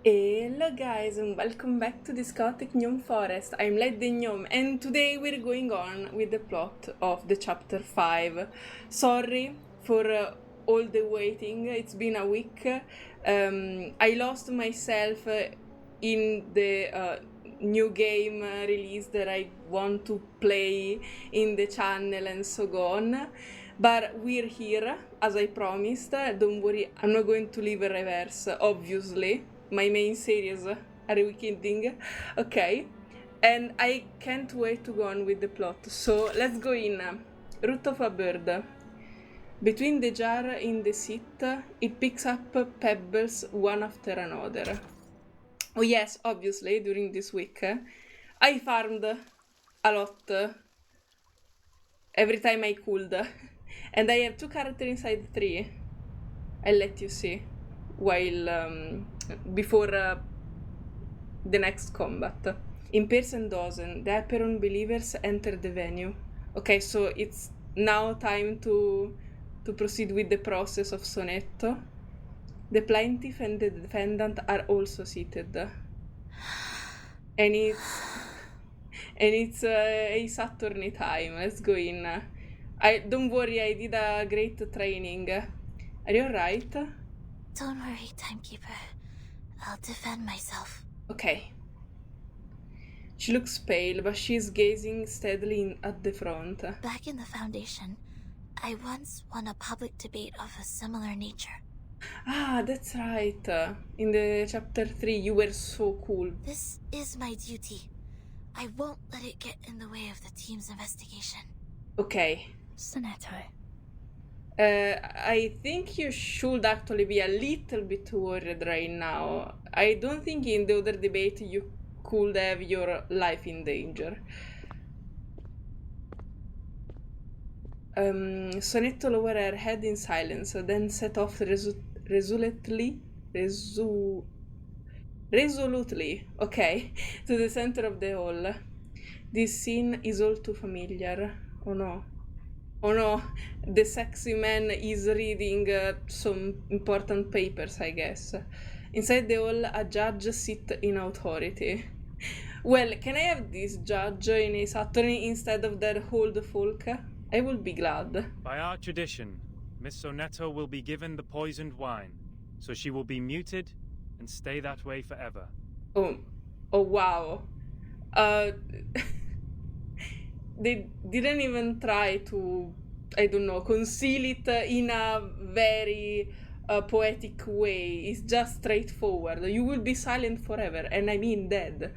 Hello guys and welcome back to this chaotic gnome forest. I'm Led the Gnome and today we're going on with the plot of the chapter 5. Sorry for all the waiting, it's been a week. I lost myself in the new game release that I want to play in the channel and so on. But we're here, as I promised. Don't worry, I'm not going to leave a reverse, obviously. My main series are weekending, okay? And I can't wait to go on with the plot. So let's go in. Root of a bird. Between the jar in the seat, it picks up pebbles one after another. Oh yes, obviously, during this week, I farmed a lot. Every time I could. And I have 2 characters inside the tree. I'll let you see. While before the next combat. In pairs and dozen, the Aperon believers enter the venue. Okay, so it's now time to proceed with the process of Sonetto. The plaintiff and the defendant are also seated. And it's a Saturn time. Let's go in. Don't worry, I did a great training. Are you alright? Don't worry, Timekeeper. I'll defend myself. Okay. She looks pale, but she's gazing steadily at the front. Back in the Foundation, I once won a public debate of a similar nature. Ah, that's right. In the chapter 3, you were so cool. This is my duty. I won't let it get in the way of the team's investigation. Okay. Sonetto. I think you should actually be a little bit worried right now. I don't think in the other debate you could have your life in danger. Sonetto lowered her head in silence, then set off resolutely, okay, to the center of the hall. This scene is all too familiar. Oh no. Oh no, the sexy man is reading some important papers, I guess. Inside the hall, a judge sits in authority. Well, can I have this judge in a Saturn instead of that old folk? I will be glad. By our tradition, Miss Sonetto will be given the poisoned wine, so she will be muted and stay that way forever. Oh wow. They didn't even try to, I don't know, conceal it in a very poetic way. It's just straightforward. You will be silent forever, and I mean dead.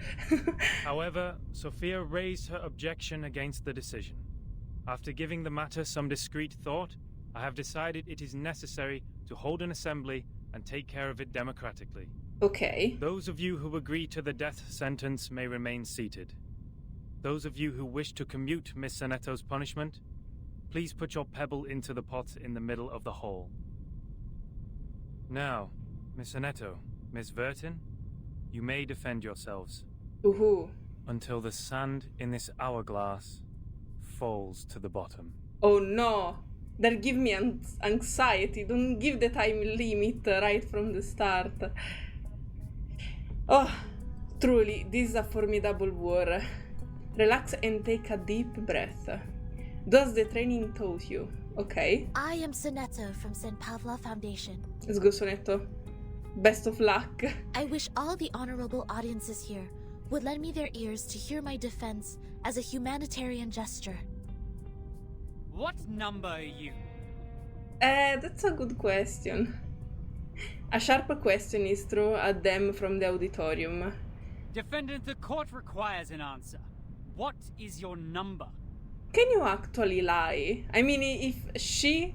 However, Sophia raised her objection against the decision. After giving the matter some discreet thought, I have decided it is necessary to hold an assembly and take care of it democratically. Okay. Those of you who agree to the death sentence may remain seated. Those of you who wish to commute Miss Sonetto's punishment, please put your pebble into the pot in the middle of the hall. Now, Miss Sonetto, Miss Vertin, you may defend yourselves. Woohoo. Until the sand in this hourglass falls to the bottom. Oh no! That give me anxiety. Don't give the time limit right from the start. Oh, truly, this is a formidable war. Relax and take a deep breath. Does the training taught you? Okay. I am Sonetto from St. Pavla Foundation. Let's go, Sonetto. Best of luck. I wish all the honorable audiences here would lend me their ears to hear my defense as a humanitarian gesture. What number are you? That's a good question. A sharp question is thrown at them from the auditorium. Defendant, the court requires an answer. What is your number? Can you actually lie? I mean, if she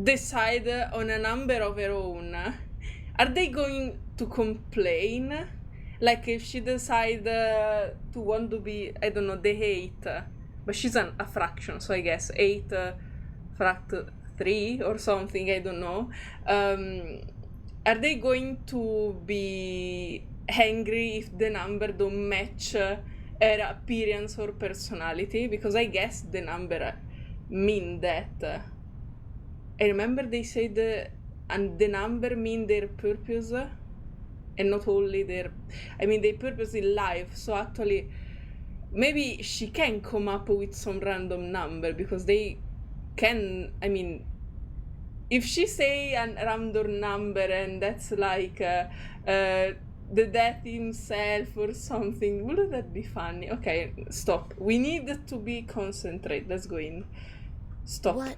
decide on a number of her own, are they going to complain? Like if she decide to want to be, I don't know, the 8, but she's a fraction, so I guess 8 fract 3 or something, I don't know. Are they going to be angry if the number don't match her appearance or personality? Because I guess the number mean that. I remember they said and the number mean their purpose. and not only their... I mean, they purposely lie, so actually maybe she can come up with some random number, because they can... I mean, if she say a random number and that's like the death himself or something, wouldn't that be funny? Okay, stop. We need to be concentrate. Let's go in. Stop. What?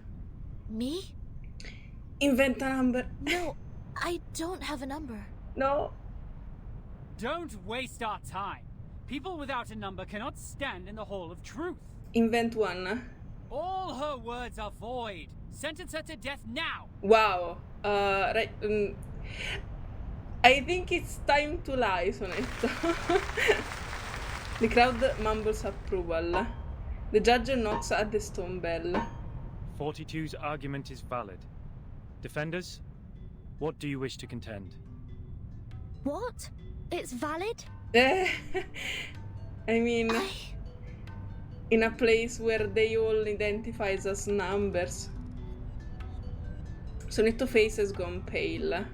Me? Invent a number. No, I don't have a number. No. Don't waste our time. People without a number cannot stand in the Hall of Truth. Invent one. All her words are void. Sentence her to death now. Wow. Right. I think it's time to lie, Sonetto. The crowd mumbles approval. The judge knocks at the stone bell. 42's argument is valid. Defenders, what do you wish to contend? What? It's valid? I mean, in a place where they all identify as numbers. Sonetto's face has gone pale.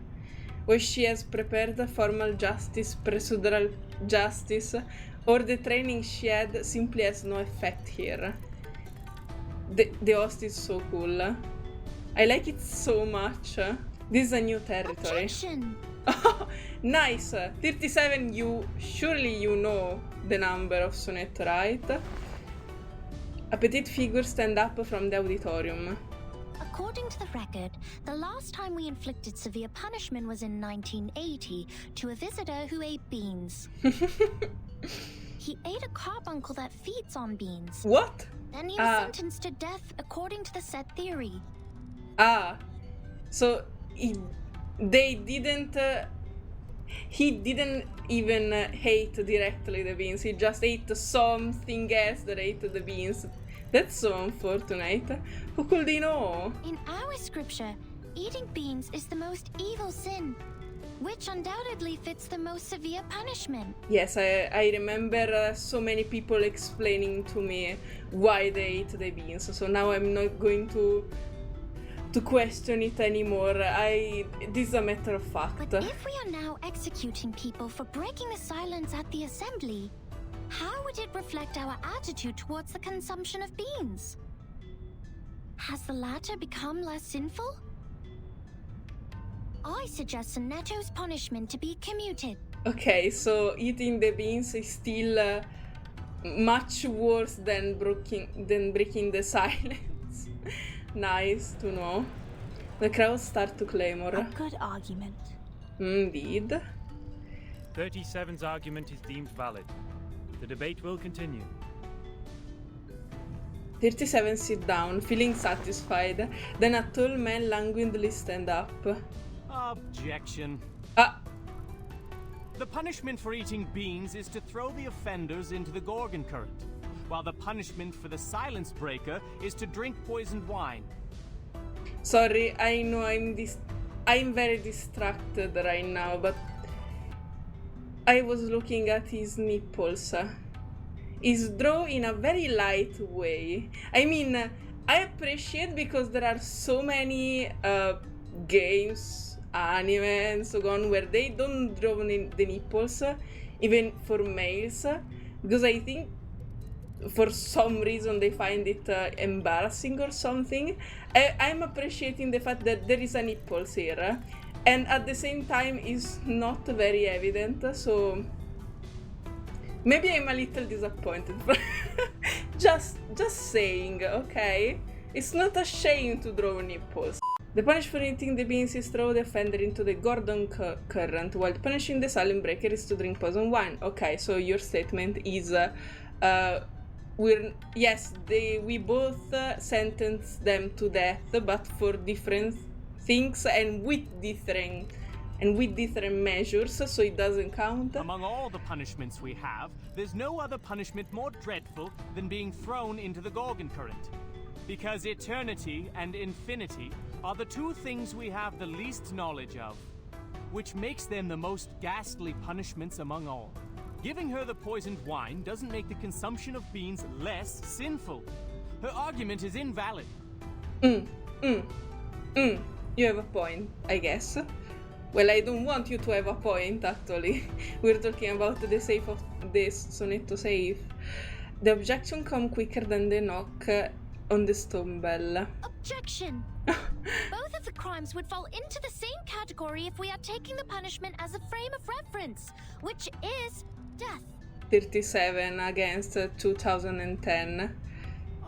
Or she has prepared formal justice, procedural justice, or the training she had simply has no effect here. The host is so cool. I like it so much. This is a new territory. Objection! Nice! 37, surely you know the number of Sonetto, right? A petite figure stand up from the auditorium. According to the record, the last time we inflicted severe punishment was in 1980 to a visitor who ate beans. He ate a carbuncle that feeds on beans. What? And he was sentenced to death according to the set theory. So he didn't even hate directly the beans, he just ate something else that ate the beans. That's so unfortunate. Who could he know? In our scripture, eating beans is the most evil sin, which undoubtedly fits the most severe punishment. Yes, I remember so many people explaining to me why they ate the beans, so now I'm not going to question it anymore. This is a matter of fact. But if we are now executing people for breaking the silence at the assembly, how would it reflect our attitude towards the consumption of beans? Has the latter become less sinful? I suggest Sonetto's punishment to be commuted. Okay, so eating the beans is still much worse than breaking the silence. Nice to know. The crowd start to clamor. A good argument. Indeed. 37's argument is deemed valid. The debate will continue. 37 sit down, feeling satisfied. Then a tall man languidly stand up. Objection. The punishment for eating beans is to throw the offenders into the Gorgon current, while the punishment for the silence breaker is to drink poisoned wine. Sorry, I know I'm very distracted right now, but I was looking at his nipples. He's drawn in a very light way. I mean, I appreciate because there are so many games, anime and so on, where they don't draw in the nipples, even for males, because I think for some reason they find it embarrassing or something. I'm appreciating the fact that there is a nipples here, and at the same time it's not very evident, so maybe I'm a little disappointed. just saying, okay? It's not a shame to draw nipples. The punish for eating the beans is throw the offender into the Gorgon current, while punishing the silent breaker is to drink poison wine. Okay, so your statement is we both sentence them to death, but for different things and with different measures, so it doesn't count. Among all the punishments we have, there's no other punishment more dreadful than being thrown into the Gorgon current. Because eternity and infinity are the two things we have the least knowledge of, which makes them the most ghastly punishments among all. Giving her the poisoned wine doesn't make the consumption of beans less sinful. Her argument is invalid. You have a point, I guess. Well, I don't want you to have a point, actually. We're talking about the safe of the Sonetto safe. The objection come quicker than the knock on the stone bell. Objection! Both of the crimes would fall into the same category if we are taking the punishment as a frame of reference, which is death. 37 against 2010.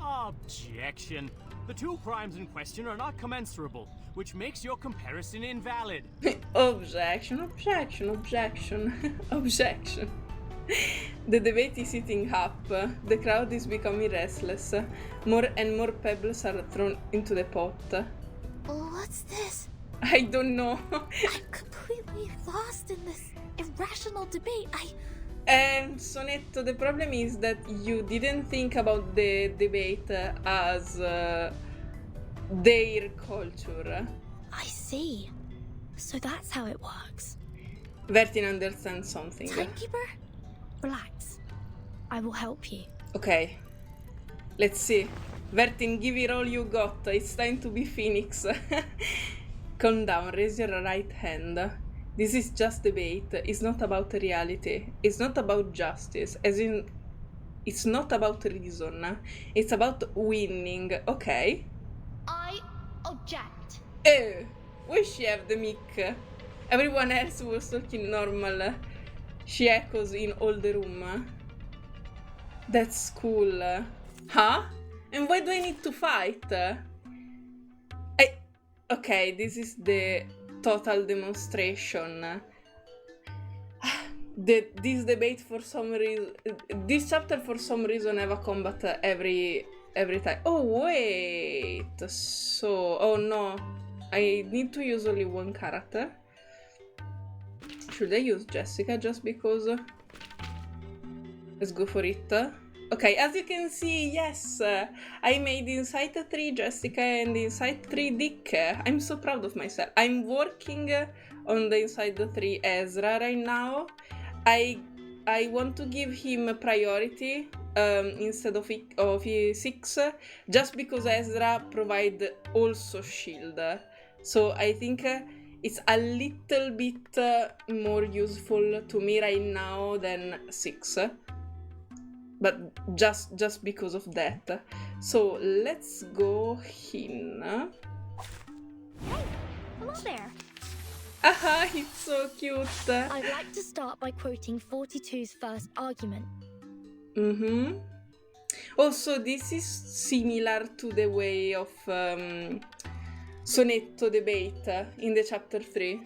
Objection. The two crimes in question are not commensurable, which makes your comparison invalid. Objection, objection, objection, objection. The debate is heating up. The crowd is becoming restless. More and more pebbles are thrown into the pot. What's this? I don't know. I'm completely lost in this irrational debate. And Sonetto, the problem is that you didn't think about the debate as their culture. I see. So that's how it works. Vertin understands something. Timekeeper, relax. I will help you. Okay. Let's see. Vertin, give it all you got. It's time to be Phoenix. Calm down, raise your right hand. This is just debate. It's not about reality. It's not about justice. As in, it's not about reason. It's about winning, okay? I object. Why she have the mic? Everyone else was talking normal. She echoes in all the room. That's cool. Huh? And why do I need to fight? Okay, this is the total demonstration. This debate for some reason, this chapter for some reason have a combat every time. Oh wait, so oh no, I need to use only one character. Should I use Jessica just because? Let's go for it. Okay, as you can see, yes, I made Inside 3 Jessica and Inside 3 Dick. I'm so proud of myself. I'm working on the Inside 3 Ezra right now. I want to give him a priority instead of 6, just because Ezra provide also shield. So I think it's a little bit more useful to me right now than 6. But just because of that. So let's go in. Hey, hello there. Aha, it's so cute. I'd like to start by quoting 42's first argument. Also, this is similar to the way of Sonetto debate in the chapter 3.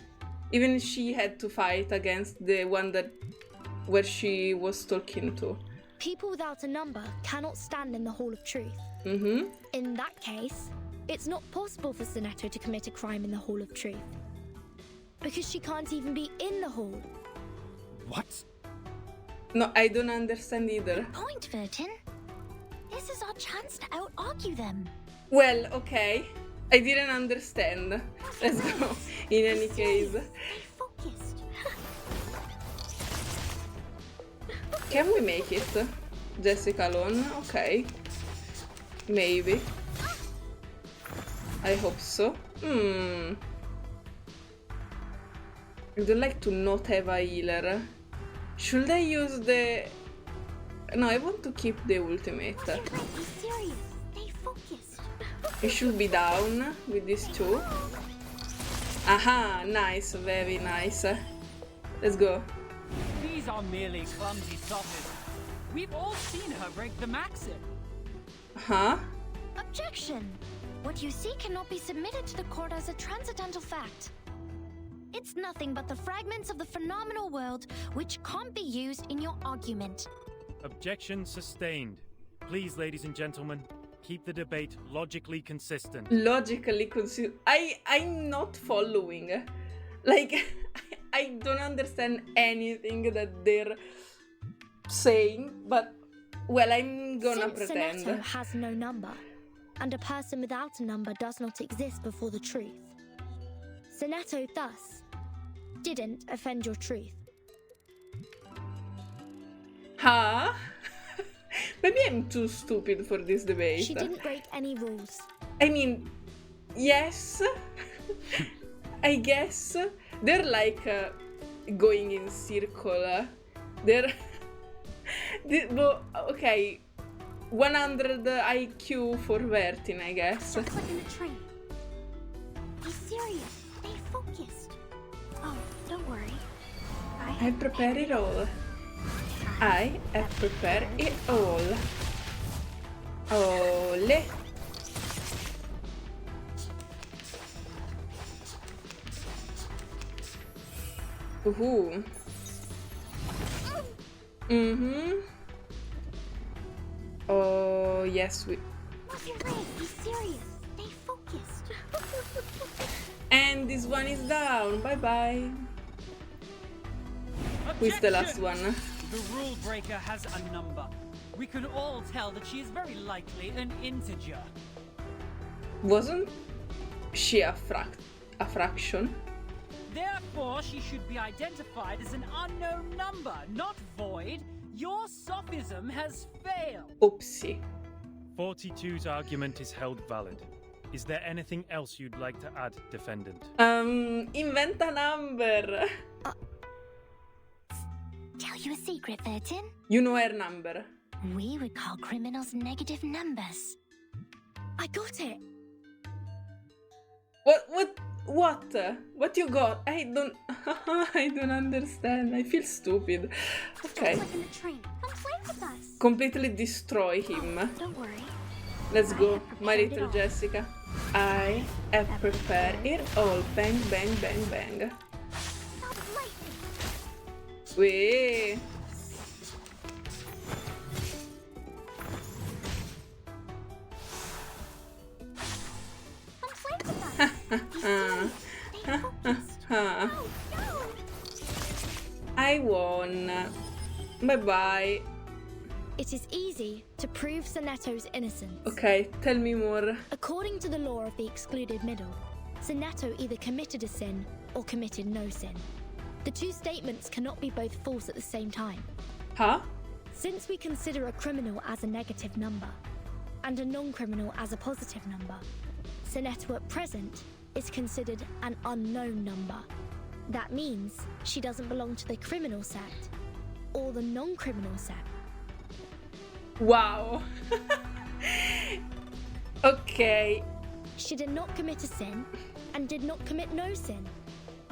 Even she had to fight against the one where she was talking to. People without a number cannot stand in the Hall of Truth. In that case, it's not possible for Sonetto to commit a crime in the Hall of Truth. Because she can't even be in the hall. What? No, I don't understand either. Point, Vertin. This is our chance to out-argue them. Well, okay. I didn't understand. Let's go. In any case. Stay focused. Can we make it? Jessica alone? Okay. Maybe. I hope so. I would like to not have a healer. Should I use the... No, I want to keep the ultimate. Okay, wait, be serious. Stay focused. It should be down with these two. Aha, nice, very nice. Let's go. These are merely clumsy sophists. We've all seen her break the maxim. Huh? Objection. What you see cannot be submitted to the court as a transcendental fact. It's nothing but the fragments of the phenomenal world which can't be used in your argument. Objection sustained. Please, ladies and gentlemen, keep the debate logically consistent. Logically consistent. I'm not following. Like, I don't understand anything that they're saying, but, well, I'm gonna pretend. Sonetto has no number, and a person without a number does not exist before the truth. Sonetto thus didn't offend your truth. Huh? Maybe I'm too stupid for this debate. She didn't break any rules. I mean, yes. I guess. They're like going in circle. They're okay. 100 IQ for Vertin, I guess. Just like in the train. Be serious. Stay focused. Oh, don't worry. I prepare it all. I have prepared it all. Ole. Ooh. Oh, yes, we... Not your way. Be serious. Stay focused. And this one is down. Bye-bye. Who's the last one? The rule breaker has a number. We can all tell that she is very likely an integer. Wasn't she a fraction? Therefore, she should be identified as an unknown number, not void. Your sophism has failed. Oopsie. 42's argument is held valid. Is there anything else you'd like to add, defendant? Invent a number. Tell you a secret, Vertin? You know her number. We would call criminals negative numbers. I got it. What you got? I don't I don't understand. I feel stupid. Okay. Just like in the train. Come play with us. Completely destroy him. Don't worry. Let's go, have my prepared it little all. Jessica. I have prepared it all. Bang, bang, bang, bang. Stop lightning. Wee. Come play with us. Be serious. Stay focused. Huh. No, no. I won. Bye bye. It is easy to prove Sonetto's innocence. Okay, tell me more. According to the law of the excluded middle, Sonetto either committed a sin or committed no sin. The two statements cannot be both false at the same time. Huh? Since we consider a criminal as a negative number and a non-criminal as a positive number, Sonetto at present is considered an unknown number. That means she doesn't belong to the criminal set or the non-criminal set. Wow. Okay. She did not commit a sin and did not commit no sin.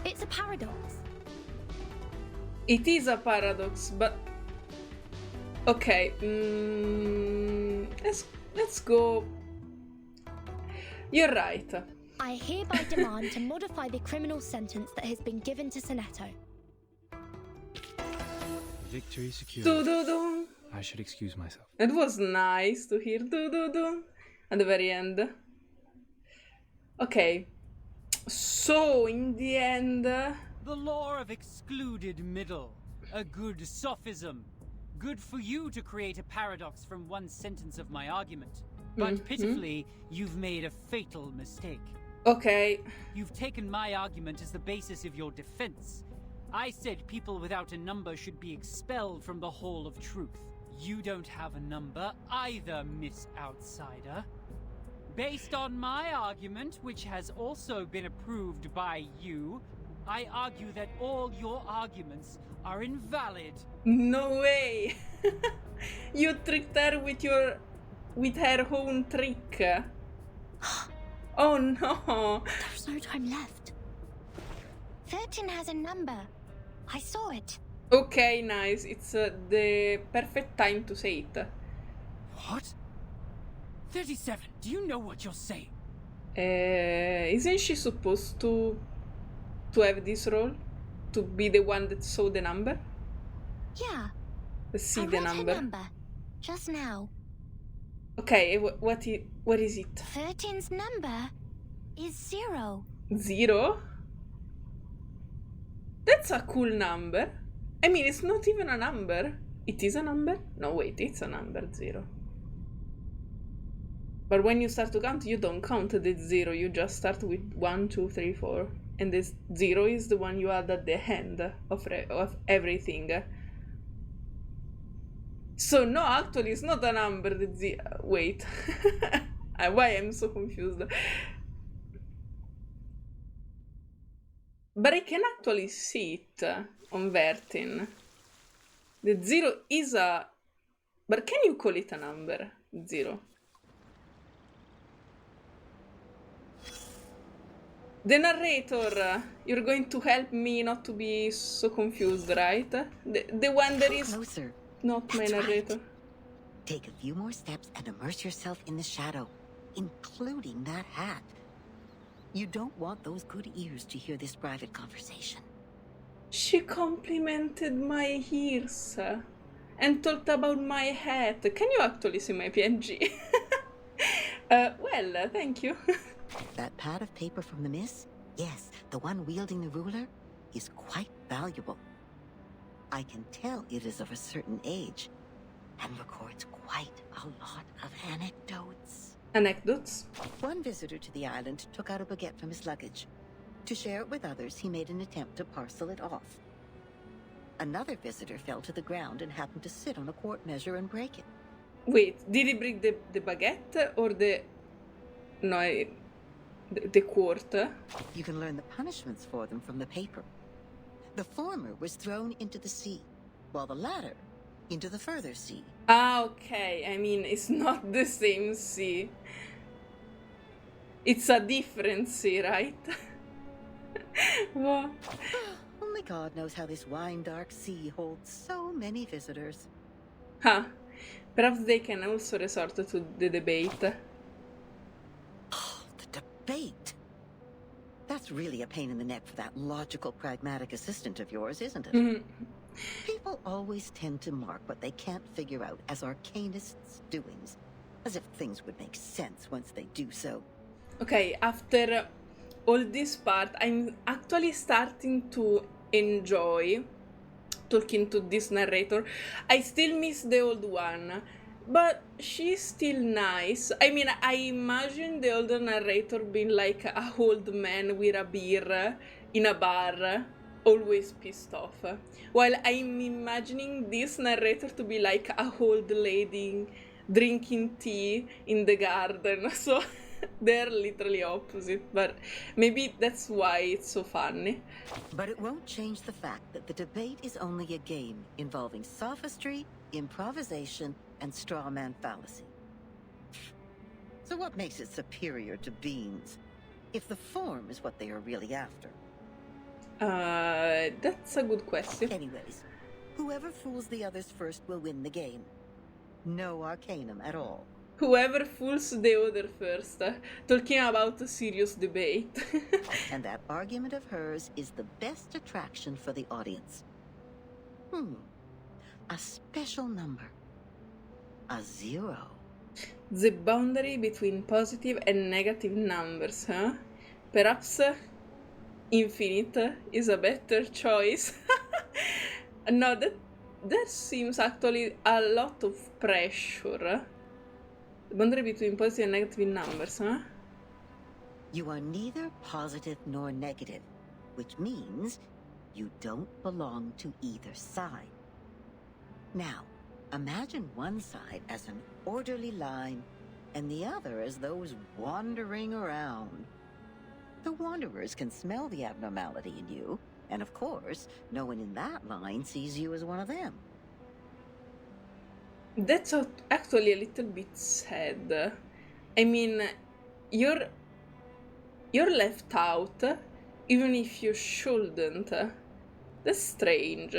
It's a paradox. It is a paradox, but okay. Let's go. You're right. I hereby demand to modify the criminal sentence that has been given to Sonetto. Victory secured. Do do do. I should excuse myself. It was nice to hear do do do at the very end. Okay. So in the end, The law of excluded middle. A good sophism. Good for you to create a paradox from one sentence of my argument. But pitifully, you've made a fatal mistake. okay. You've taken my argument as the basis of your defense. I said people without a number should be expelled from the Hall of Truth. You don't have a number either, Miss Outsider. Based on my argument, which has also been approved by you, I argue that all your arguments are invalid. No way. You tricked her with her own trick. Oh no. There's no time left. Vertin has a number. I saw it. Okay, nice. It's the perfect time to say it. What? 37, do you know what you're saying? Isn't she supposed to have this role? To be the one that saw the number? Yeah. See I the read number. her number. Just now. Okay, what is it? Vertin's number is 0. 0? That's a cool number. I mean, it's not even a number. It is a number? No, wait, it's a number, 0. But when you start to count, you don't count the 0. You just start with 1, 2, 3, 4. And this 0 is the one you add at the end of everything. So, no, actually, it's not a number. Wait. Why I'm so confused? But I can actually see it on Vertin. The 0 is a... But can you call it a number? 0. The narrator, you're going to help me not to be so confused, right? The one that is Closer. not my That's narrator. right. Take a few more steps and immerse yourself in the shadow, including that hat. You don't want those good ears to hear this private conversation. She complimented my ears and talked about my hat. Can you actually see my PNG? Well, thank you. That pad of paper from the miss? Yes, the one wielding the ruler is quite valuable. I can tell it is of a certain age and records quite a lot of anecdotes. Anecdotes? One visitor to the island took out a baguette from his luggage. To share it with others, he made an attempt to parcel it off. Another visitor fell to the ground and happened to sit on a quart measure and break it. Wait, did he break the baguette or the... No, the quart? You can learn the punishments for them from the paper. The former was thrown into the sea, while the latter into the further sea. Ah, okay. I mean, it's not the same sea. It's a different sea, right? Wow. Only God knows how this wine-dark sea holds so many visitors. Huh. Perhaps they can also resort to the debate. Oh, the debate! That's really a pain in the neck for that logical, pragmatic assistant of yours, isn't it? Mhm. People always tend to mark what they can't figure out as arcanists' doings, as if things would make sense once they do so. Okay, after all this part, I'm actually starting to enjoy talking to this narrator. I still miss the old one, but she's still nice. I mean, I imagine the older narrator being like a old man with a beer in a bar, always pissed off. While I'm imagining this narrator to be like a old lady drinking tea in the garden. So they're literally opposite, but maybe that's why it's so funny. But it won't change the fact that the debate is only a game involving sophistry, improvisation, and straw man fallacy. So what makes it superior to beans, if the form is what they are really after? That's a good question. Anyways, whoever fools the others first will win the game. No arcanum at all. Whoever fools the other first. Talking about a serious debate. And that argument of hers is the best attraction for the audience. A special number. A 0. The boundary between positive and negative numbers, huh? Perhaps infinite is a better choice. No, that seems actually a lot of pressure. The boundary between positive and negative numbers, huh? You are neither positive nor negative, which means you don't belong to either side. Now, imagine one side as an orderly line and the other as those wandering around. The wanderers can smell the abnormality in you, and of course, no one in that line sees you as one of them. That's actually a little bit sad. I mean, you're left out, even if you shouldn't. That's strange.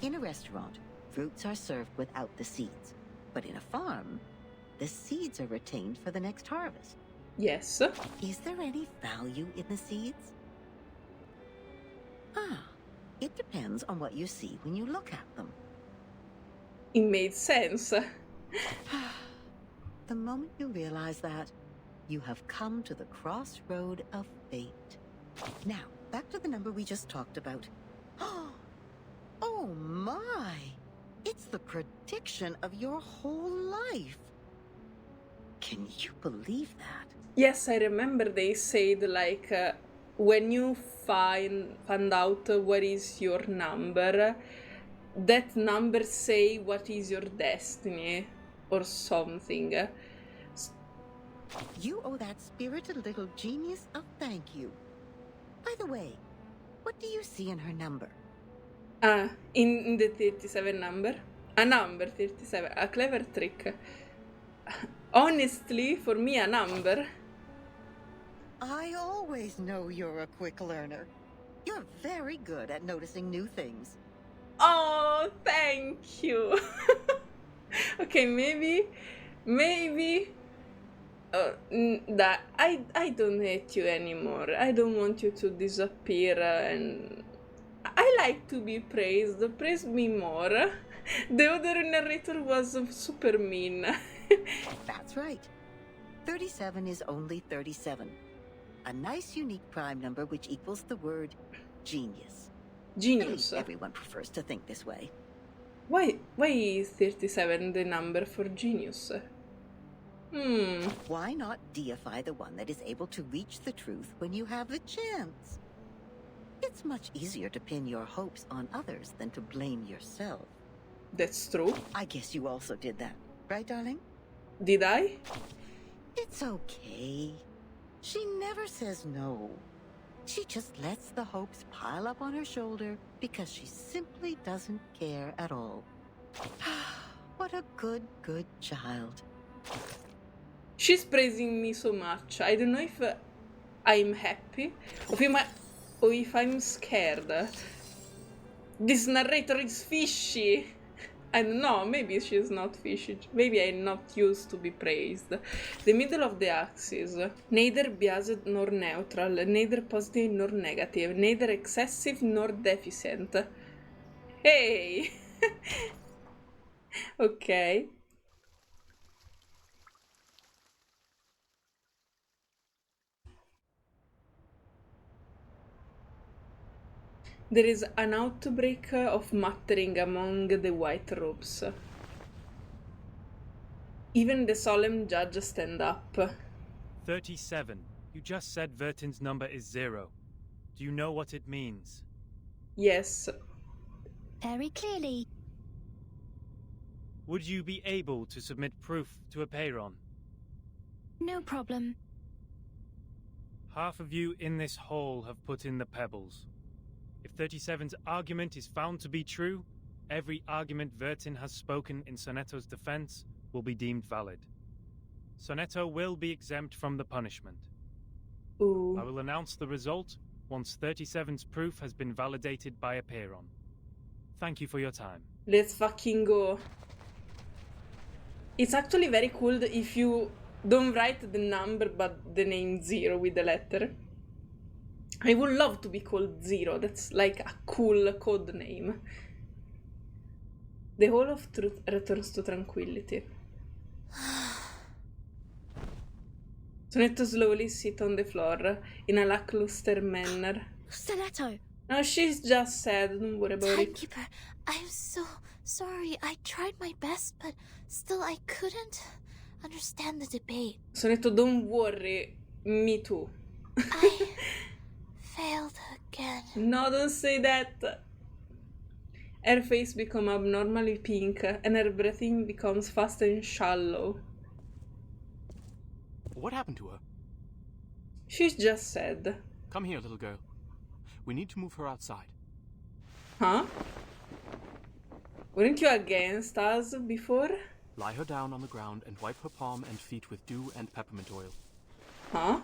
In a restaurant, fruits are served without the seeds. But in a farm, the seeds are retained for the next harvest. Yes. Is there any value in the seeds? It depends on what you see when you look at them. It made sense. The moment you realize that, you have come to the crossroad of fate. Now, back to the number we just talked about. Oh my! It's the prediction of your whole life. Can you believe that? Yes, I remember they said like when you find out what is your number, that number say what is your destiny or something. You owe that spirited little genius a thank you. By the way, What do you see in her number? In the 37 number? A number 37, a clever trick. Honestly, for me, a number. I always know you're a quick learner. You're very good at noticing new things. Oh, thank you. Okay, maybe that I don't hate you anymore. I don't want you to disappear, and I like to be praised. Praise me more. The other narrator was super mean. That's right. 37 is only 37. A nice unique prime number which equals the word genius. At Genius. least everyone prefers to think this way. Why is 37 the number for genius? Why not deify the one that is able to reach the truth when you have the chance? It's much easier to pin your hopes on others than to blame yourself. That's true. I guess you also did that, right, darling? Did I? It's okay. She never says no. She just lets the hopes pile up on her shoulder because she simply doesn't care at all. What a good child. She's praising me so much. I don't know if I'm happy or if I'm scared. This narrator is fishy. I don't know, maybe she's not fishy. Maybe I'm not used to be praised. The middle of the axis. Neither biased nor neutral, neither positive nor negative, neither excessive nor deficient. Hey! Okay. There is an outbreak of muttering among the white robes. Even the solemn judge stand up. 37. You just said VERTIN'S number is 0. Do you know what it means? Yes. Very clearly. Would you be able to submit proof to a payron? No problem. Half of you in this hall have put in the pebbles. If 37's argument is found to be true, every argument VERTIN has spoken in Sonetto's defense will be deemed valid. Sonetto will be exempt from the punishment. Ooh. I will announce the result once 37's proof has been validated by a payron. Thank you for your time. Let's fucking go. It's actually very cool if you don't write the number but the name 0 with the letter. I would love to be called 0. That's like a cool code name. The Hall of Truth returns to tranquility. Sonetto slowly sits on the floor in a lackluster manner. Sonetto! No, she's just sad. Don't worry about it. Timekeeper, I'm so sorry. I tried my best, but still I couldn't understand the debate. Sonetto, don't worry. Me too. I failed again. No, don't say that. Her face becomes abnormally pink, and her breathing becomes fast and shallow. What happened to her? She's just sad. Come here, little girl. We need to move her outside. Huh? Weren't you against us before? Lie her down on the ground and wipe her palm and feet with dew and peppermint oil. Huh?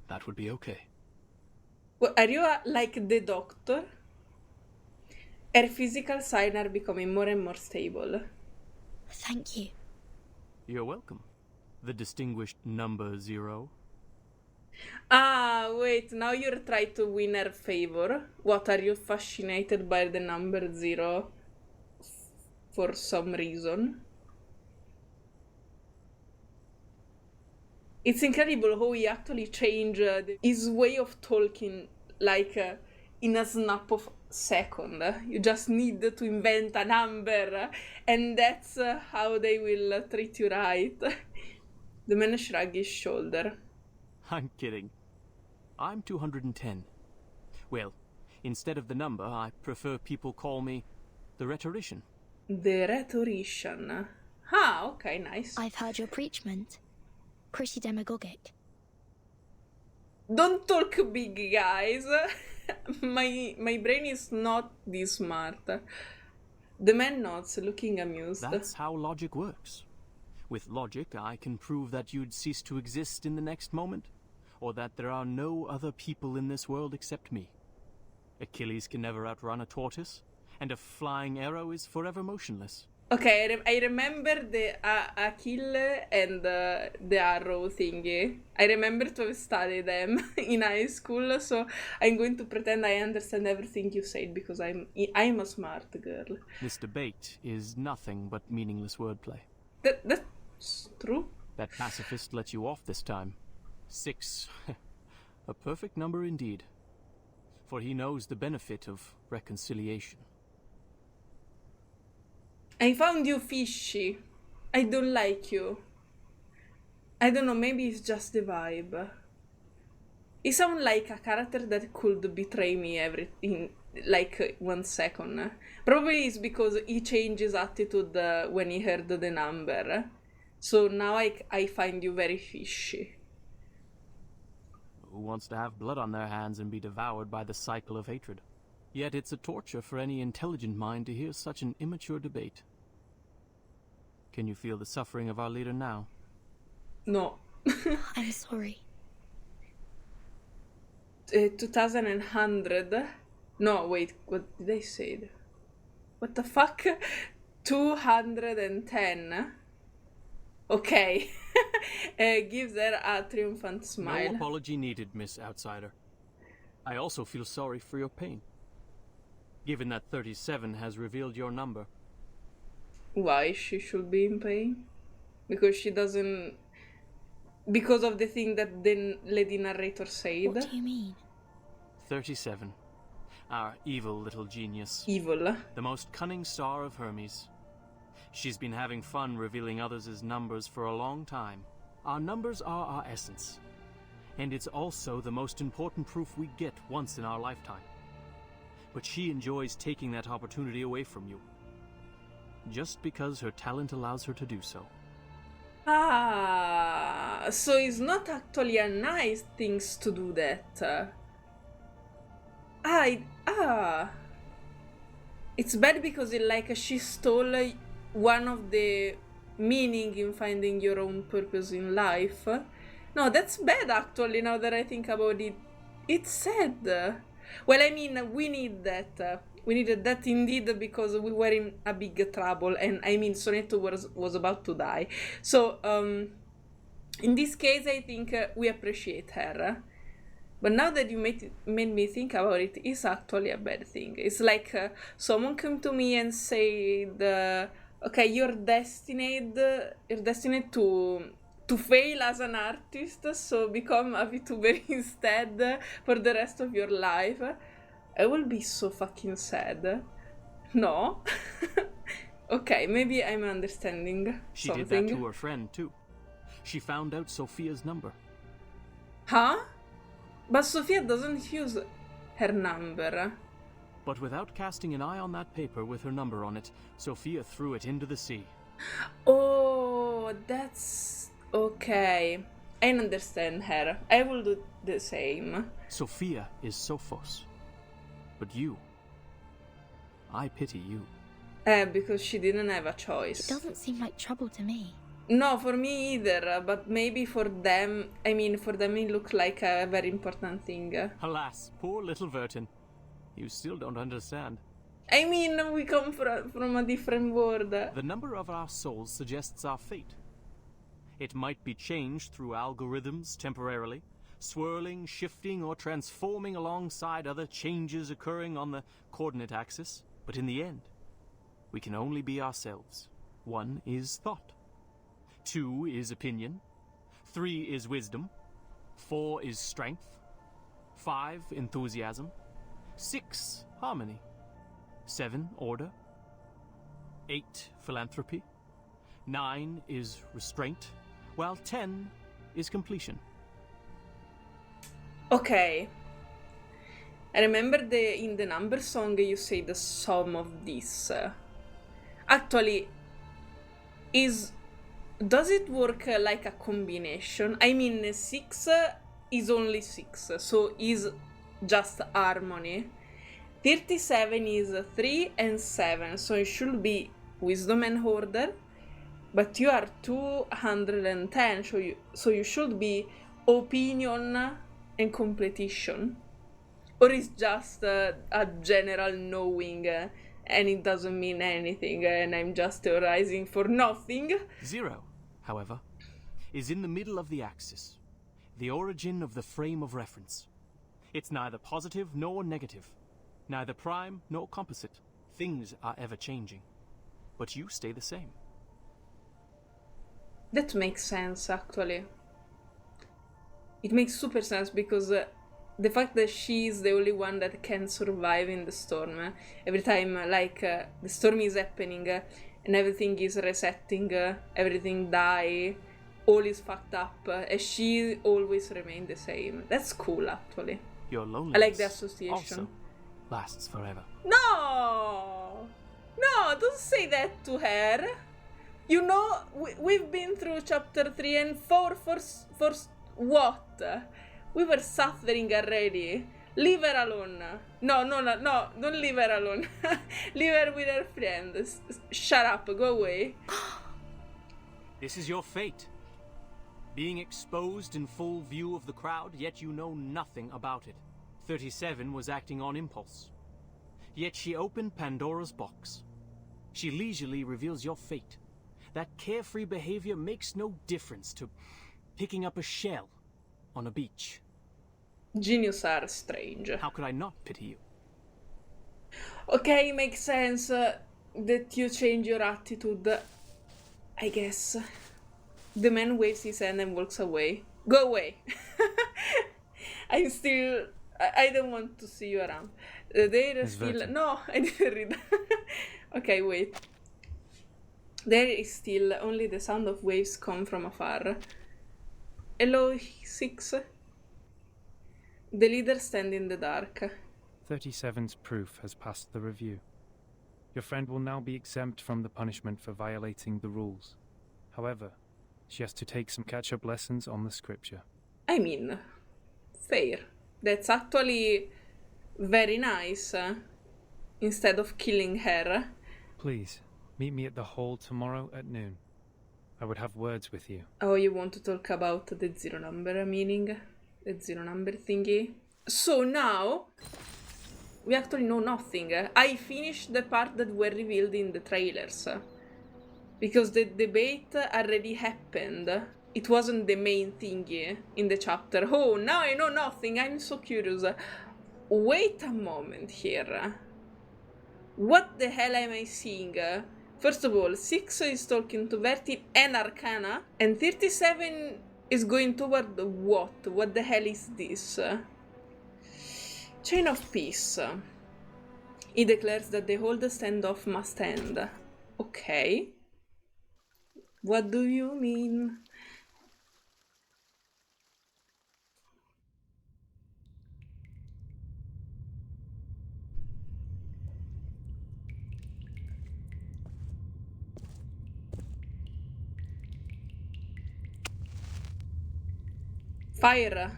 That would be okay. Well, are you like the doctor? Her physical signs are becoming more and more stable. Thank you. You're welcome. The distinguished number 0. Ah, wait, now you're trying to win her favor. What, are you fascinated by the number 0? For some reason? It's incredible how he actually changed his way of talking, like in a snap of second. You just need to invent a number, and that's how they will treat you right. The man shrugged his shoulder. I'm kidding. I'm 210. Well, instead of the number, I prefer people call me the rhetorician. The rhetorician. Ah, okay, nice. I've heard your preachment. Pretty demagogic. Don't talk big, guys. My brain is not this smart. The man nods, looking amused. That's how logic works. With logic, I can prove that you'd cease to exist in the next moment, or that there are no other people in this world except me. Achilles can never outrun a tortoise, and a flying arrow is forever motionless. Okay, I remember the Achille and the arrow thingy. I remember to have studied them in high school, so I'm going to pretend I understand everything you said because I'm a smart girl. This debate is nothing but meaningless wordplay. That's true. That pacifist let you off this time. 6. A perfect number indeed. For he knows the benefit of reconciliation. I found you fishy. I don't like you. I don't know, maybe it's just the vibe. You sound like a character that could betray me in like 1 second. Probably it's because he changed his attitude when he heard the number. So now I find you very fishy. Who wants to have blood on their hands and be devoured by the cycle of hatred? Yet it's a torture for any intelligent mind to hear such an immature debate. Can you feel the suffering of our leader now? No. I'm sorry. 2100. No, wait, what did I say? What the fuck? 210. Okay. Gives her a triumphant smile. No apology needed, Miss Outsider. I also feel sorry for your pain. Given that 37 has revealed your number. Why she should be in pain? Because she doesn't... Because of the thing that the lady narrator said? What do you mean? 37. Our evil little genius. Evil. The most cunning star of Hermes. She's been having fun revealing others' numbers for a long time. Our numbers are our essence. And it's also the most important proof we get once in our lifetime. But she enjoys taking that opportunity away from you. Just because her talent allows her to do so. Ah, so it's not actually a nice thing to do that. It's bad because she stole one of the meaning in finding your own purpose in life. No, that's bad actually, now that I think about it. It's sad. Well, I mean, we need that. We needed that indeed because we were in a big trouble, and I mean, Sonetto was about to die. So, in this case, I think we appreciate her. But now that you made me think about it, it's actually a bad thing. It's like someone came to me and said, okay, you're destined to fail as an artist, so become a VTuber instead for the rest of your life. I will be so fucking sad. No? Okay, maybe I'm understanding She something. did that to her friend, too. She found out Sophia's number. Huh? But Sophia doesn't use her number. But without casting an eye on that paper with her number on it, Sophia threw it into the sea. Oh, that's... okay. I understand her. I will do the same. Sophia is Sophos. But you... I pity you. Because she didn't have a choice. It doesn't seem like trouble to me. No, for me either, but maybe for them, for them it looks like a very important thing. Alas, poor little Vertin. You still don't understand. I mean, we come from a different world. The number of our souls suggests our fate. It might be changed through algorithms temporarily, swirling, shifting, or transforming alongside other changes occurring on the coordinate axis. But in the end, we can only be ourselves. 1 is thought. 2 is opinion. 3 is wisdom. 4 is strength. 5, enthusiasm. 6, harmony. 7, order. 8, philanthropy. 9 is restraint. While 10 is completion. Okay. I remember in the number song you say the sum of this. Actually, does it work like a combination? I mean, 6 is only 6, so is just harmony. 37 is 3 and 7, so it should be wisdom and order. But you are 210, so you should be opinion and competition. Or is just a general knowing, and it doesn't mean anything, and I'm just theorizing for nothing. 0, however, is in the middle of the axis, the origin of the frame of reference. It's neither positive nor negative, neither prime nor composite. Things are ever changing, but you stay the same. That makes sense, actually. It makes super sense, because the fact that she is the only one that can survive in the storm. Every time, like, the storm is happening, and everything is resetting, everything die, all is fucked up, and she always remains the same. That's cool, actually. Your loneliness I like the association. also lasts forever. No! No, don't say that to her. You know, we've been through chapter 3 and 4 for what? We were suffering already. Leave her alone. No, don't leave her alone. Leave her with her friends. Shut up, go away. This is your fate. Being exposed in full view of the crowd, yet you know nothing about it. 37 was acting on impulse. Yet she opened Pandora's box. She leisurely reveals your fate. That carefree behavior makes no difference to picking up a shell on a beach. Genius are strange. How could I not pity you? Okay, makes sense that you change your attitude, I guess. The man waves his hand and walks away. Go away. I don't want to see you around. There is still... No, I didn't read. Okay, wait. There is still only the sound of waves come from afar. Hello, 6. The leader stands in the dark. 37's proof has passed the review. Your friend will now be exempt from the punishment for violating the rules. However, she has to take some catch-up lessons on the scripture. I mean, fair. That's actually very nice. Instead of killing her. Please, meet me at the hall tomorrow at noon. I would have words with you. Oh, you want to talk about the 0 number meaning? The 0 number thingy? So now, we actually know nothing. I finished the part that were revealed in the trailers. Because the debate already happened. It wasn't the main thingy in the chapter. Oh, now I know nothing. I'm so curious. Wait a moment here. What the hell am I seeing? First of all, 6 is talking to Vertin and Arcana, and 37 is going toward what? What the hell is this? Chain of Peace. He declares that the whole standoff must end. Okay. What do you mean? Fire.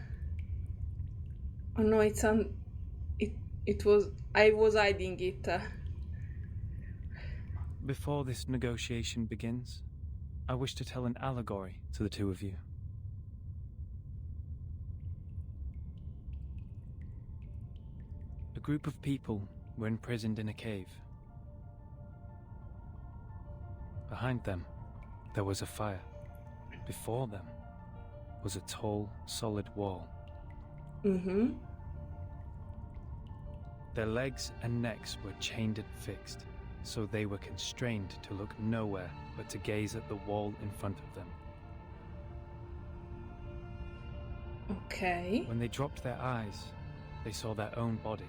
Oh no, it was... I was hiding it. Before this negotiation begins, I wish to tell an allegory to the two of you. A group of people were imprisoned in a cave. Behind them, there was a fire. Before them was a tall, solid wall. Mm-hmm. Their legs and necks were chained and fixed, so they were constrained to look nowhere but to gaze at the wall in front of them. Okay. When they dropped their eyes, they saw their own body.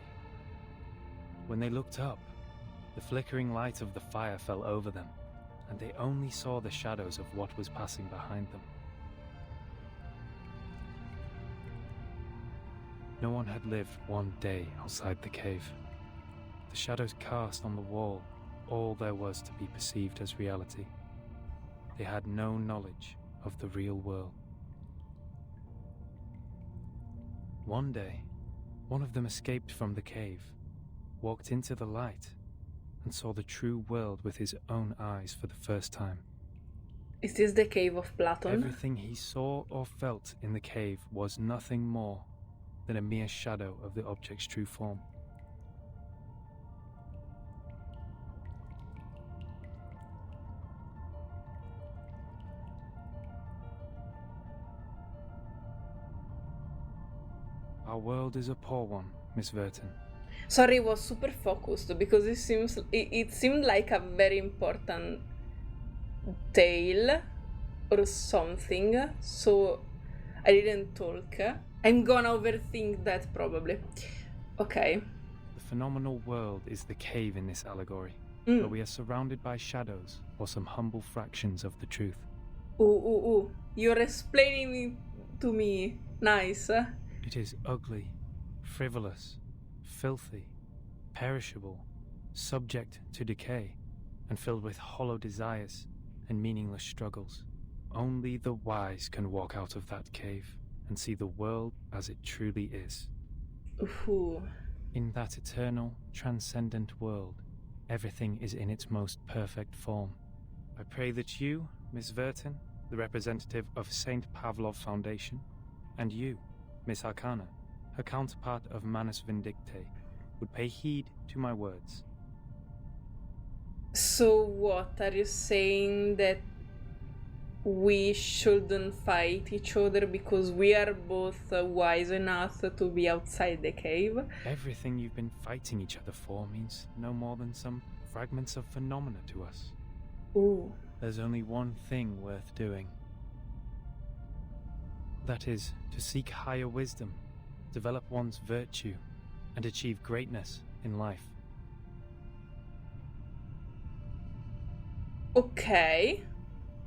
When they looked up, the flickering light of the fire fell over them, and they only saw the shadows of what was passing behind them. No one had lived one day outside the cave. The shadows cast on the wall all there was to be perceived as reality. They had no knowledge of the real world. One day, one of them escaped from the cave, walked into the light, and saw the true world with his own eyes for the first time. Is this the cave of Platon? Everything he saw or felt in the cave was nothing more than a mere shadow of the object's true form. Our world is a poor one, Miss Vertin. Sorry, I was super focused because it seemed like a very important tale or something, so I didn't talk. I'm gonna overthink that probably. Okay. The phenomenal world is the cave in this allegory, where we are surrounded by shadows or some humble fractions of the truth. Ooh. You're explaining it to me. Nice. It is ugly, frivolous, filthy, perishable, subject to decay, and filled with hollow desires and meaningless struggles. Only the wise can walk out of that cave and see the world as it truly is. Ooh. In that eternal, transcendent world, everything is in its most perfect form. I pray that you, Miss Vertin, the representative of St. Pavlov Foundation, and you, Miss Arcana, her counterpart of Manus Vindicte, would pay heed to my words. So what, are you saying that we shouldn't fight each other because we are both wise enough to be outside the cave? Everything you've been fighting each other for means no more than some fragments of phenomena to us. Ooh. There's only one thing worth doing. That is, to seek higher wisdom, develop one's virtue, and achieve greatness in life. Okay.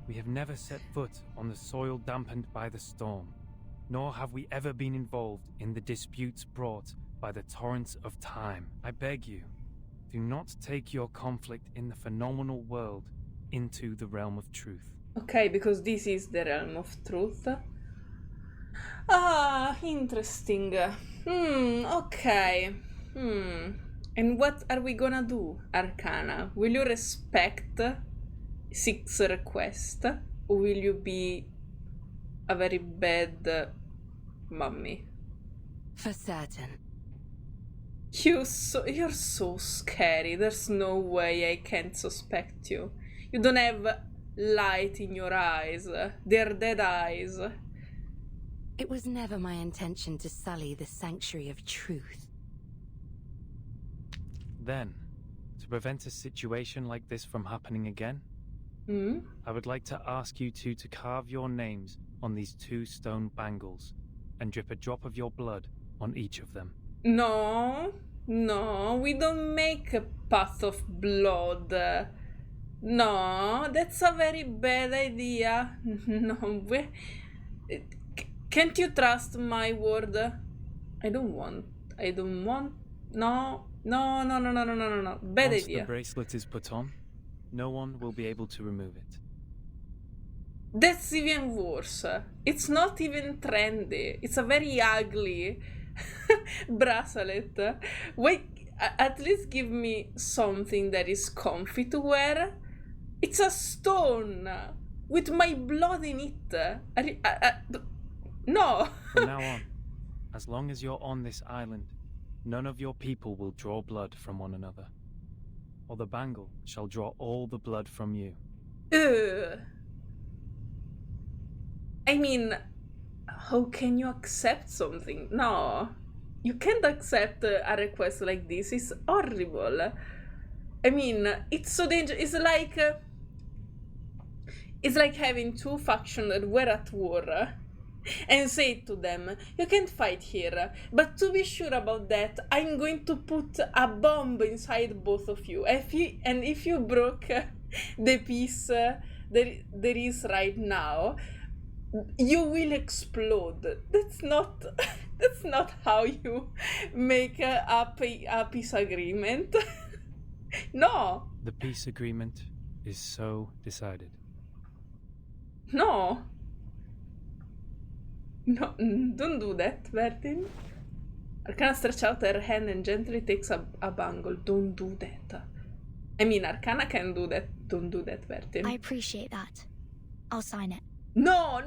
We have never set foot on the soil dampened by the storm, nor have we ever been involved in the disputes brought by the torrents of time. I beg you, do not take your conflict in the phenomenal world into the realm of truth. Okay, because this is the realm of truth. Ah, interesting. Okay. And what are we gonna do, Arcana? Will you respect Six request, or will you be a very bad mummy? For certain. You're so scary. There's no way I can't suspect you. You don't have light in your eyes. They're dead eyes. It was never my intention to sully the sanctuary of truth. Then, to prevent a situation like this from happening again, I would like to ask you two to carve your names on these 2 stone bangles and drip a drop of your blood on each of them. No, we don't make a path of blood. No, that's a very bad idea. No, can't you trust my word? I don't want. No. Bad Once idea. the bracelet is put on, no one will be able to remove it. That's even worse. It's not even trendy. It's a very ugly bracelet. Wait, at least give me something that is comfy to wear. It's a stone with my blood in it. No. From now on, as long as you're on this island, none of your people will draw blood from one another, or the bangle shall draw all the blood from you. I mean, how can you accept something? No, you can't accept a request like this. It's horrible. I mean, it's so dangerous. It's like having 2 factions that were at war and say to them, you can't fight here, but to be sure about that, I'm going to put a bomb inside both of you. If you broke the peace there is right now, you will explode. That's not how you make a peace agreement. No. The peace agreement is so decided. No, don't do that, Vertin. Arcana stretches out her hand and gently takes a bangle. Don't do that. I mean, Arcana can do that. Don't do that, Vertin. I appreciate that. I'll sign it. No,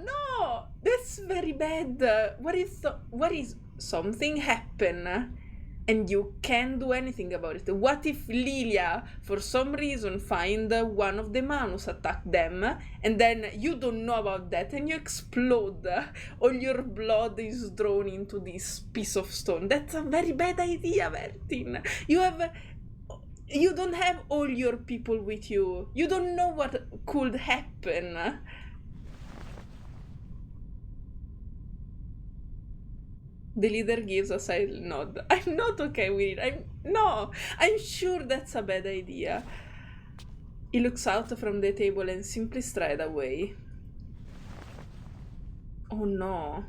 that's very bad. What if something happen and you can't do anything about it? What if Lilia, for some reason, find one of the Manus attack them, and then you don't know about that, and you explode? All your blood is drawn into this piece of stone. That's a very bad idea, Vertin. You don't have all your people with you. You don't know what could happen. The leader gives a silent nod. I'm not okay with it. I'm sure that's a bad idea. He looks out from the table and simply strides away. Oh no.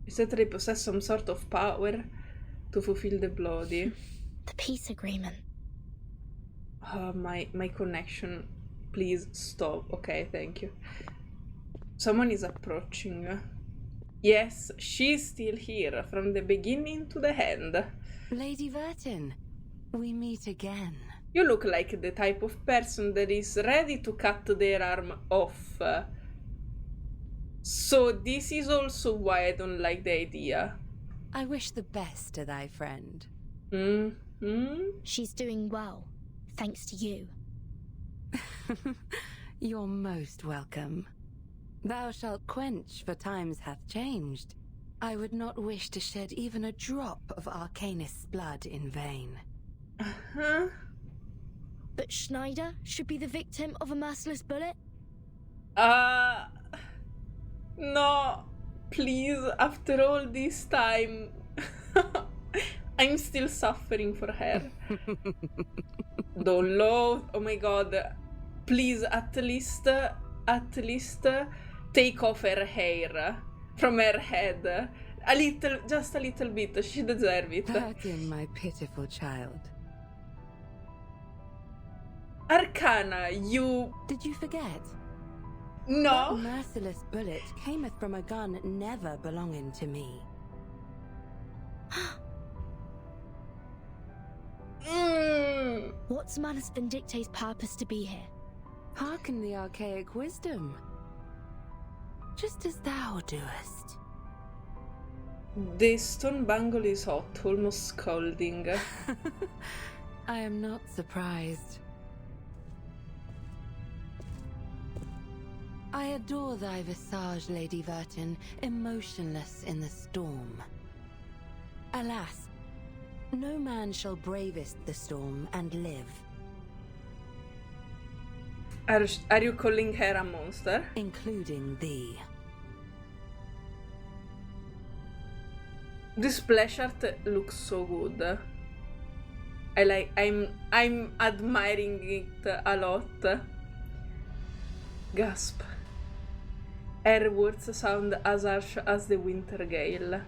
Is that they possess some sort of power to fulfill the bloody? The peace agreement. My connection. Please stop. Okay, thank you. Someone is approaching. Yes, she's still here, from the beginning to the end. Lady Vertin, we meet again. You look like the type of person that is ready to cut their arm off. So this is also why I don't like the idea. I wish the best to thy friend. She's doing well, thanks to you. You're most welcome. Thou shalt quench, for times hath changed. I would not wish to shed even a drop of Arcanist's blood in vain. But Schneider should be the victim of a merciless bullet? No. Please, after all this time, I'm still suffering for her. Don't love. Oh my god. Please, at least take off her hair from her head. Just a little bit. She deserves it. Vertin, my pitiful child. Arcana, you... Did you forget? No. That merciless bullet cameth from a gun never belonging to me. What's Manus Vindicte's purpose to be here? Hearken the archaic wisdom. Just as thou doest. The stone bangle is hot, almost scalding. I am not surprised. I adore thy visage, Lady Vertin, emotionless in the storm. Alas, no man shall bravest the storm and live. Are you calling her a monster? Including thee. This splash art looks so good. I'm admiring it a lot. Gasp. Her words sound as harsh as the winter gale.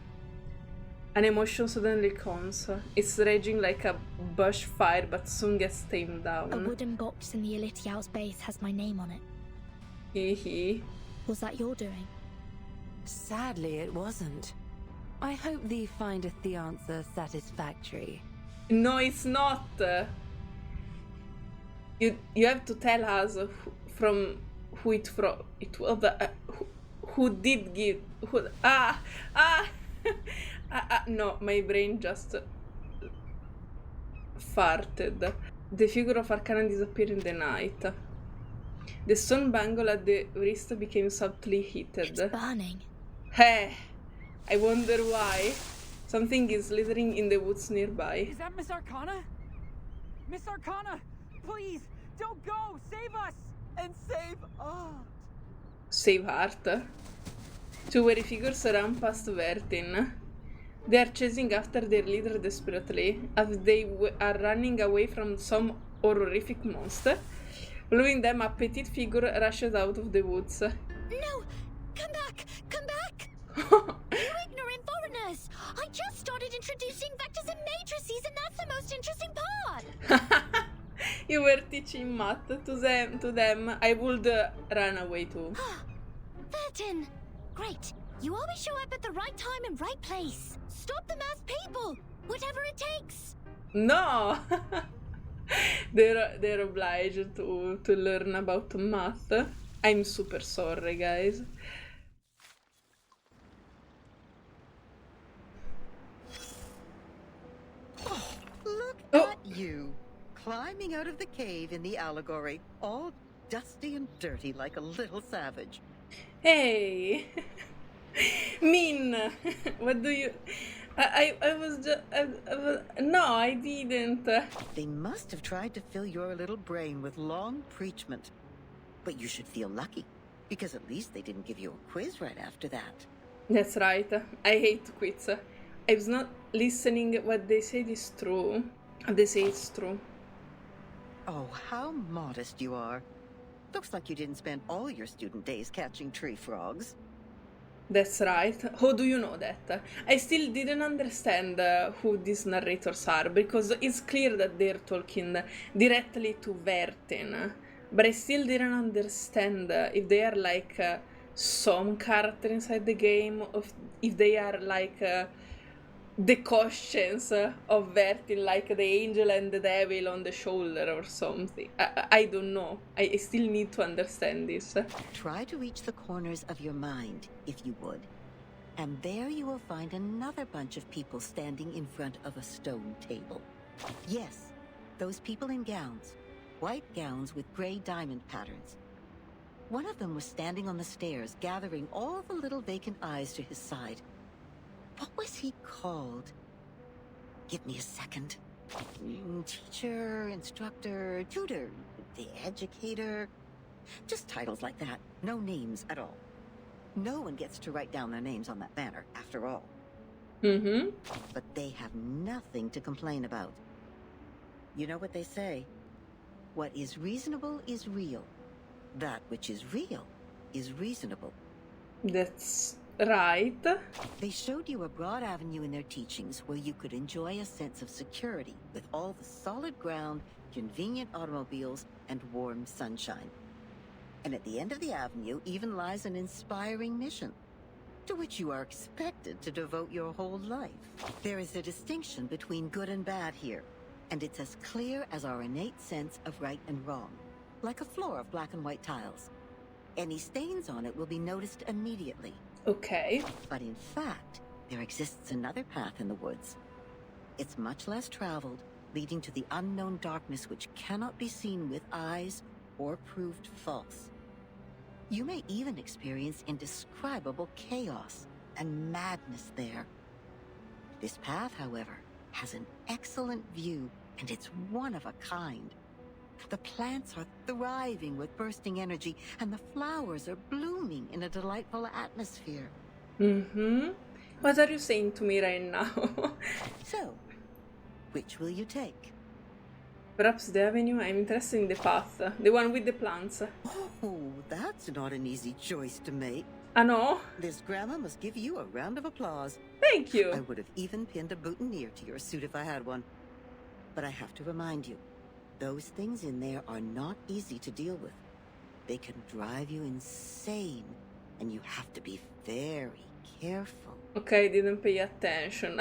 An emotion suddenly comes. It's raging like a bushfire, but soon gets tamed down. A wooden box in the Elitiao's base has my name on it. Hee. Was that your doing? Sadly, it wasn't. I hope thee findeth the answer satisfactory. No, it's not. You have to tell us who it was. Who did give? No, my brain just farted. The figure of Arcana disappeared in the night. The stone bangle at the wrist became subtly heated. It's burning. Hey, I wonder why. Something is slithering in the woods nearby. Is that Miss Arcana? Miss Arcana, please, don't go! Save us! And save Art! Save Art? Two weary figures run past Vertin. They are chasing after their leader desperately, as they are running away from some horrific monster. Following them, a petite figure rushes out of the woods. No! Come back! Come back! You ignorant foreigners! I just started introducing vectors and matrices, and that's the most interesting part! You were teaching math to them. I would run away too. Vertin! Great. You always show up at the right time and right place. Stop them as people, whatever it takes. No! they're obliged to learn about math. I'm super sorry, guys. Look Oh. at you, climbing out of the cave in the allegory, all dusty and dirty like a little savage. Hey! Min! What do you... I was just... no, I didn't. They must have tried to fill your little brain with long preachment. But you should feel lucky, because at least they didn't give you a quiz right after that. That's right. I hate quits. I was not listening. What they said is true. They say it's true. Oh, how modest you are. Looks like you didn't spend all your student days catching tree frogs. That's right. How do you know that? I still didn't understand who these narrators are, because it's clear that they're talking directly to Vertin. But I still didn't understand if they are like some character inside the game, or if they are like the conscience of Vertin, like the angel and the devil on the shoulder or something. I don't know. I still need to understand this. Try to reach the corners of your mind, if you would. And there you will find another bunch of people standing in front of a stone table. Yes, those people in gowns. White gowns with gray diamond patterns. One of them was standing on the stairs, gathering all the little vacant eyes to his side. What was he called? Give me a second. Teacher, instructor, tutor, the educator. Just titles like that. No names at all. No one gets to write down their names on that banner, after all. Mm-hmm. But they have nothing to complain about. You know what they say? What is reasonable is real. That which is real is reasonable. That's right. They showed you a broad avenue in their teachings where you could enjoy a sense of security with all the solid ground, convenient automobiles, and warm sunshine. And at the end of the avenue even lies an inspiring mission, to which you are expected to devote your whole life. There is a distinction between good and bad here, and it's as clear as our innate sense of right and wrong, like a floor of black and white tiles. Any stains on it will be noticed immediately. Okay. But in fact, there exists another path in the woods. It's much less traveled, leading to the unknown darkness which cannot be seen with eyes or proved false. You may even experience indescribable chaos and madness there. This path, however, has an excellent view, and it's one of a kind. The plants are thriving with bursting energy, and the flowers are blooming in a delightful atmosphere. Mm-hmm. What are you saying to me right now? So, which will you take? Perhaps the avenue. I'm interested in the path. The one with the plants. Oh, that's not an easy choice to make. Ah, no? This grandma must give you a round of applause. Thank you. I would have even pinned a boutonniere to your suit if I had one. But I have to remind you, those things in there are not easy to deal with. They can drive you insane, and you have to be very careful. Okay, I didn't pay attention.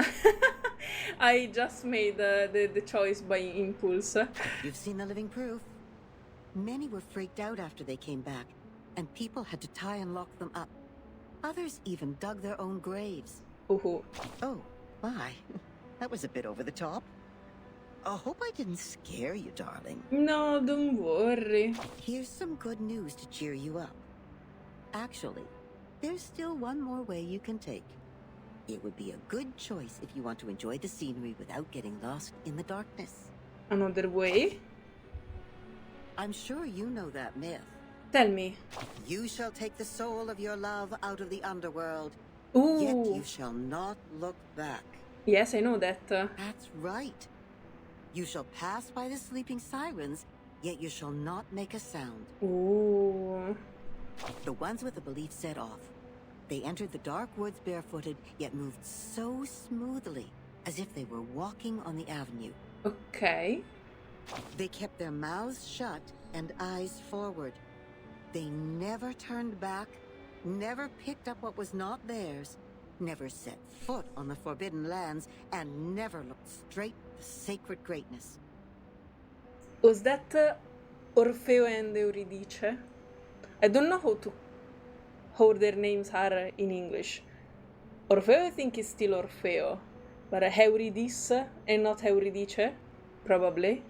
I just made the choice by impulse. You've seen the living proof. Many were freaked out after they came back, and people had to tie and lock them up. Others even dug their own graves. Ooh. Oh, my. That was a bit over the top. I hope I didn't scare you, darling. No, don't worry. Here's some good news to cheer you up. Actually, there's still one more way you can take. It would be a good choice if you want to enjoy the scenery without getting lost in the darkness. Another way? I'm sure you know that myth. Tell me. You shall take the soul of your love out of the underworld, Ooh. yet you shall not look back. Yes, I know that. That's right. You shall pass by the sleeping sirens, yet you shall not make a sound. Ooh. The ones with the belief set off. They entered the dark woods barefooted, yet moved so smoothly, as if they were walking on the avenue. Okay. They kept their mouths shut and eyes forward. They never turned back, never picked up what was not theirs, never set foot on the Forbidden Lands, and never looked straight at the sacred greatness. Was that Orfeo and Euridice? I don't know how their names are in English. Orfeo, I think, is still Orfeo, but Eurydice and not Euridice, probably.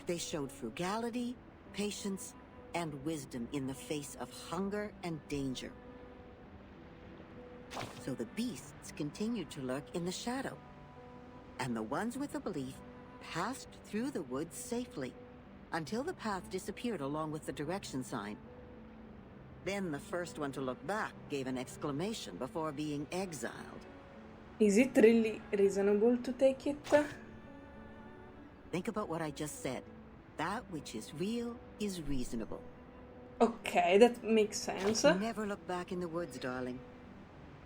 They showed frugality, patience, and wisdom in the face of hunger and danger. So the beasts continued to lurk in the shadow, and the ones with the belief passed through the woods safely, until the path disappeared along with the direction sign. Then the first one to look back gave an exclamation before being exiled. Is it really reasonable to take it? Think about what I just said. That which is real is reasonable. Okay, that makes sense. Never look back in the woods, darling.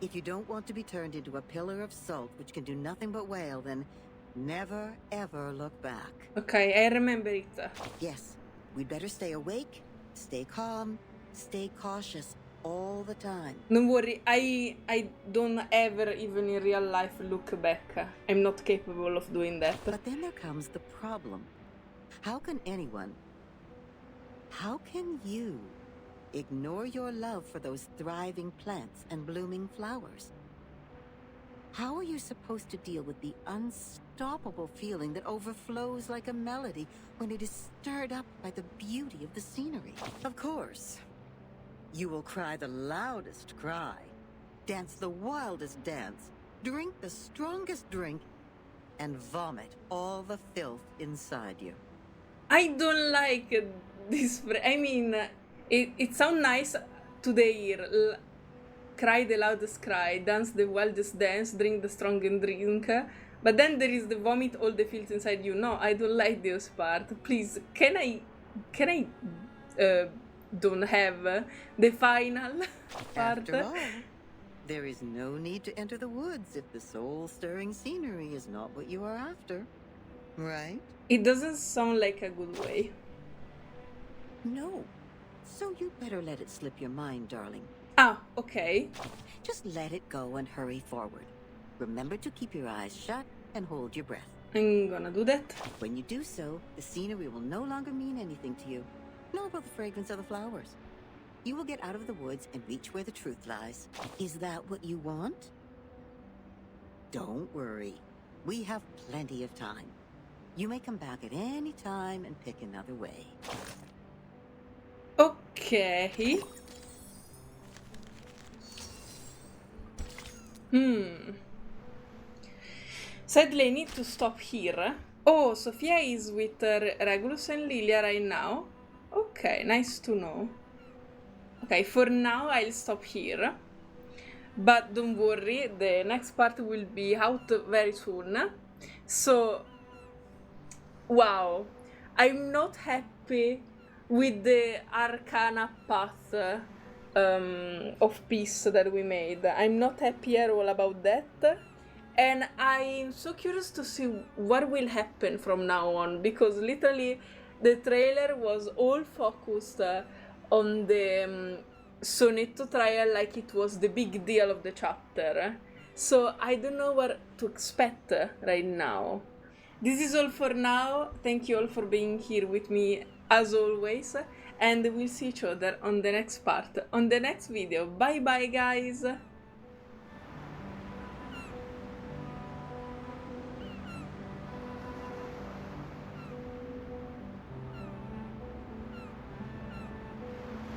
If you don't want to be turned into a pillar of salt which can do nothing but wail, then never ever look back. Okay, I remember it. Yes, we'd better stay awake, stay calm, stay cautious all the time. Don't worry, I don't ever, even in real life, look back. I'm not capable of doing that. But then there comes the problem. How can you ignore your love for those thriving plants and blooming flowers? How are you supposed to deal with the unstoppable feeling that overflows like a melody when it is stirred up by the beauty of the scenery? Of course, you will cry the loudest cry, dance the wildest dance, drink the strongest drink, and vomit all the filth inside you. I don't like this. I mean, it sounds nice to hear. Cry the loudest cry, dance the wildest dance, drink the strongest drink. But then there is the vomit all the filth inside you. No, I don't like this part. Please, can I don't have the final part? After all, there is no need to enter the woods if the soul-stirring scenery is not what you are after, right? It doesn't sound like a good way. No. So you better let it slip your mind, darling. Ah, okay. Just let it go and hurry forward. Remember to keep your eyes shut and hold your breath. I'm gonna do that. When you do so, the scenery will no longer mean anything to you, nor will the fragrance of the flowers. You will get out of the woods and reach where the truth lies. Is that what you want? Don't worry. We have plenty of time. You may come back at any time and pick another way. Okay. Sadly, I need to stop here. Oh, Sophia is with Regulus and Lilia right now. Okay, nice to know. Okay, for now I'll stop here. But don't worry, the next part will be out very soon. So, wow. I'm not happy with the Arcana path of peace that we made. I'm not happy at all about that. And I'm so curious to see what will happen from now on, because literally the trailer was all focused on the Sonetto trial like it was the big deal of the chapter. So I don't know what to expect right now. This is all for now. Thank you all for being here with me as always. And we'll see each other on the next part, on the next video. Bye bye guys!